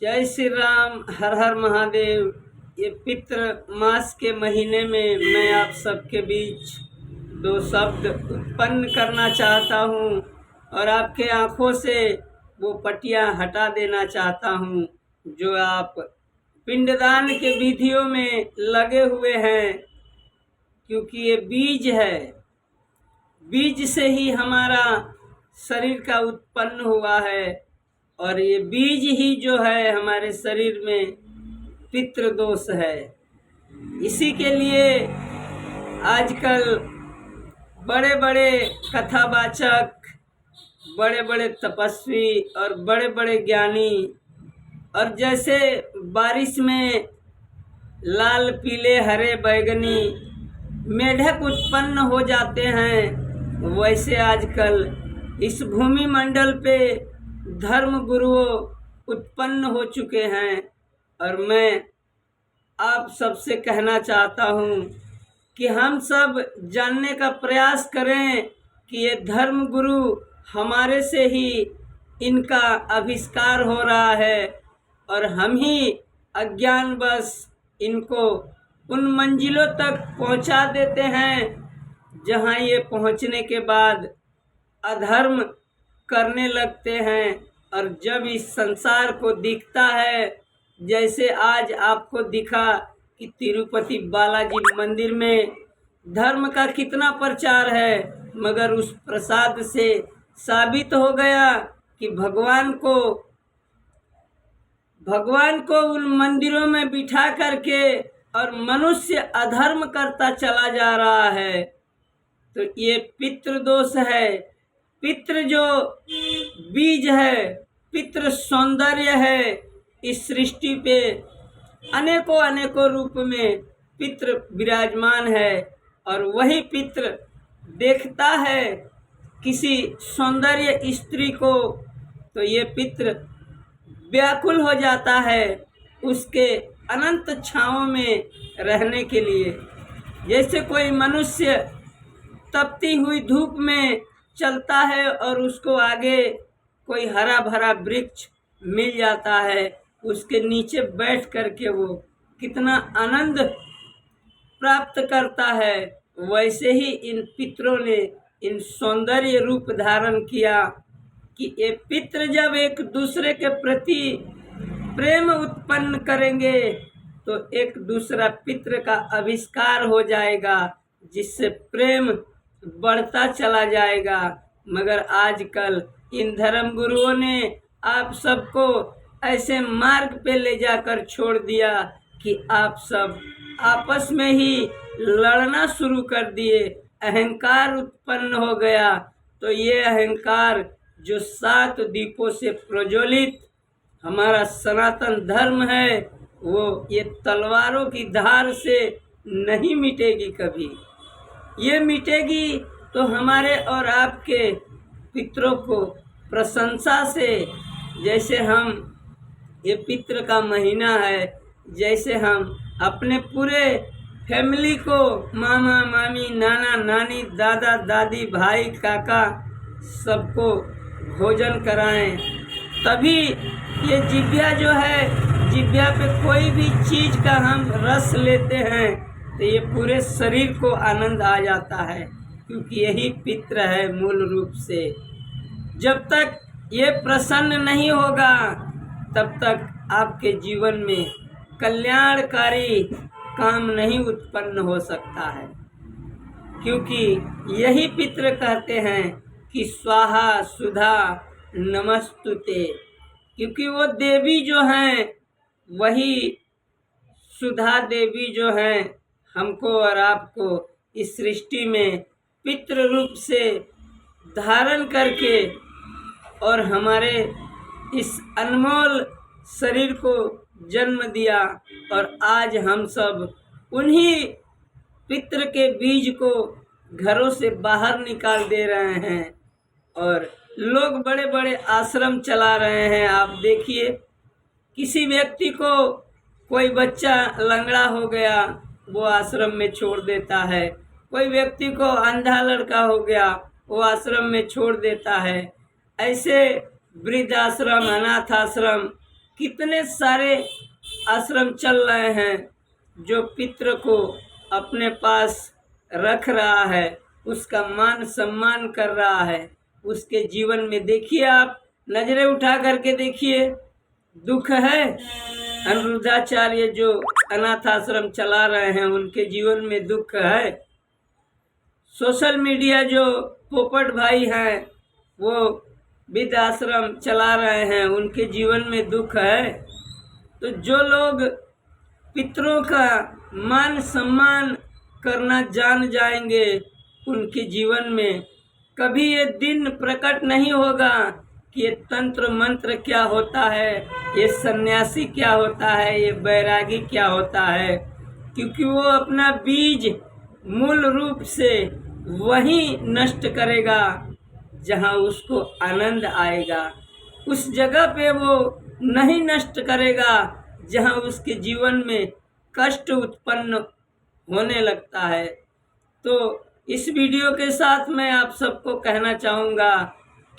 जय श्री राम, हर हर महादेव। ये पितृ मास के महीने में मैं आप सबके बीच दो शब्द उत्पन्न करना चाहता हूँ और आपके आँखों से वो पट्टियाँ हटा देना चाहता हूँ जो आप पिंडदान के विधियों में लगे हुए हैं, क्योंकि ये बीज है। बीज से ही हमारा शरीर का उत्पन्न हुआ है और ये बीज ही जो है हमारे शरीर में पितृदोष है। इसी के लिए आजकल बड़े बड़े कथावाचक, बड़े बड़े तपस्वी और बड़े बड़े ज्ञानी, और जैसे बारिश में लाल पीले हरे बैगनी मेढक उत्पन्न हो जाते हैं, वैसे आजकल इस भूमि मंडल पे धर्म गुरुओं उत्पन्न हो चुके हैं। और मैं आप सबसे कहना चाहता हूँ कि हम सब जानने का प्रयास करें कि ये धर्म गुरु हमारे से ही इनका आविष्कार हो रहा है और हम ही अज्ञानवश इनको उन मंजिलों तक पहुंचा देते हैं जहां ये पहुंचने के बाद अधर्म करने लगते हैं। और जब इस संसार को दिखता है, जैसे आज आपको दिखा कि तिरुपति बालाजी मंदिर में धर्म का कितना प्रचार है, मगर उस प्रसाद से साबित हो गया कि भगवान को उन मंदिरों में बिठा करके और मनुष्य अधर्म करता चला जा रहा है। तो ये पितृदोष है। पितृ जो बीज है, पितृ सौंदर्य है। इस सृष्टि पे अनेकों अनेकों रूप में पितृ विराजमान है और वही पितृ देखता है किसी सौंदर्य स्त्री को, तो ये पितृ व्याकुल हो जाता है उसके अनंत छांवों में रहने के लिए। जैसे कोई मनुष्य तपती हुई धूप में चलता है और उसको आगे कोई हरा भरा वृक्ष मिल जाता है, उसके नीचे बैठ करके वो कितना आनंद प्राप्त करता है, वैसे ही इन पितरों ने इन सौंदर्य रूप धारण किया कि ये पितृ जब एक दूसरे के प्रति प्रेम उत्पन्न करेंगे तो एक दूसरा पितृ का आविष्कार हो जाएगा, जिससे प्रेम बढ़ता चला जाएगा। मगर आजकल इन धर्म गुरुओं ने आप सबको ऐसे मार्ग पे ले जाकर छोड़ दिया कि आप सब आपस में ही लड़ना शुरू कर दिए। अहंकार उत्पन्न हो गया। तो ये अहंकार जो 7 दीपों से प्रज्वलित हमारा सनातन धर्म है, वो ये तलवारों की धार से नहीं मिटेगी कभी। ये मिटेगी तो हमारे और आपके पितरों को प्रशंसा से। जैसे हम ये पितृ का महीना है, जैसे हम अपने पूरे फैमिली को, मामा मामी, नाना नानी, दादा दादी, भाई काका, सबको भोजन कराएं, तभी ये जिभ्या जो है, जिभ्या पे कोई भी चीज़ का हम रस लेते हैं तो ये पूरे शरीर को आनंद आ जाता है, क्योंकि यही पितृ है मूल रूप से। जब तक ये प्रसन्न नहीं होगा तब तक आपके जीवन में कल्याणकारी काम नहीं उत्पन्न हो सकता है, क्योंकि यही पितृ कहते हैं कि स्वाहा सुधा नमस्तुते, क्योंकि वो देवी जो हैं वही सुधा देवी जो हैं हमको और आपको इस सृष्टि में पितृ रूप से धारण करके और हमारे इस अनमोल शरीर को जन्म दिया। और आज हम सब उन्हीं पितृ के बीज को घरों से बाहर निकाल दे रहे हैं और लोग बड़े बड़े आश्रम चला रहे हैं। आप देखिए, किसी व्यक्ति को कोई बच्चा लंगड़ा हो गया, वो आश्रम में छोड़ देता है। कोई व्यक्ति को अंधा लड़का हो गया, वो आश्रम में छोड़ देता है। ऐसे वृद्धाश्रम, अनाथ आश्रम कितने सारे आश्रम चल रहे हैं जो पितृ को अपने पास रख रहा है, उसका मान सम्मान कर रहा है। उसके जीवन में देखिए, आप नजरें उठा करके देखिए, दुख है। अनिरुद्धाचार्य जो अनाथ आश्रम चला रहे हैं, उनके जीवन में दुख है। सोशल मीडिया जो पोपट भाई हैं, वो वृद्धाश्रम चला रहे हैं, उनके जीवन में दुख है। तो जो लोग पितरों का मान सम्मान करना जान जाएंगे, उनके जीवन में कभी ये दिन प्रकट नहीं होगा कि ये तंत्र मंत्र क्या होता है, ये सन्यासी क्या होता है, ये बैरागी क्या होता है। क्योंकि वो अपना बीज मूल रूप से वही नष्ट करेगा जहाँ उसको आनंद आएगा। उस जगह पे वो नहीं नष्ट करेगा जहाँ उसके जीवन में कष्ट उत्पन्न होने लगता है। तो इस वीडियो के साथ मैं आप सबको कहना चाहूँगा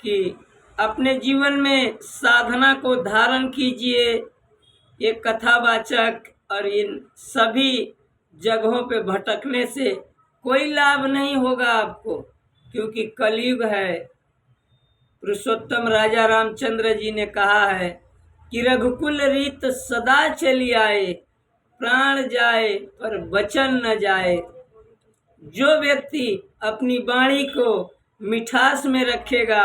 कि अपने जीवन में साधना को धारण कीजिए। ये कथावाचक और इन सभी जगहों पे भटकने से कोई लाभ नहीं होगा आपको, क्योंकि कलयुग है। पुरुषोत्तम राजा रामचंद्र जी ने कहा है कि रघुकुल रीत सदा चली आए, प्राण जाए पर वचन न जाए। जो व्यक्ति अपनी वाणी को मिठास में रखेगा,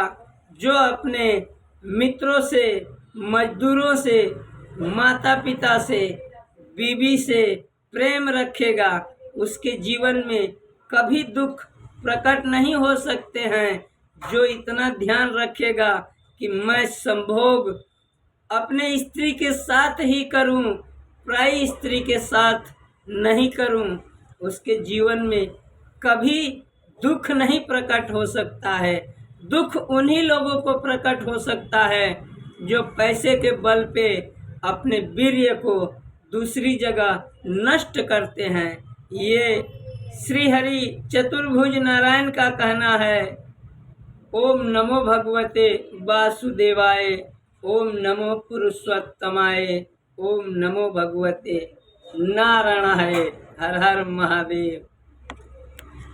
जो अपने मित्रों से, मजदूरों से, माता पिता से, बीवी से प्रेम रखेगा, उसके जीवन में कभी दुख प्रकट नहीं हो सकते हैं। जो इतना ध्यान रखेगा कि मैं संभोग अपने स्त्री के साथ ही करूं, पराई स्त्री के साथ नहीं करूं, उसके जीवन में कभी दुख नहीं प्रकट हो सकता है। दुख उन्हीं लोगों को प्रकट हो सकता है जो पैसे के बल पे अपने वीर्य को दूसरी जगह नष्ट करते हैं। ये श्री हरि चतुर्भुज नारायण का कहना है। ओम नमो भगवते वासुदेवाय, ओम नमो पुरुषोत्तमाय, ओम नमो भगवते नारायणाय। हर हर महादेव।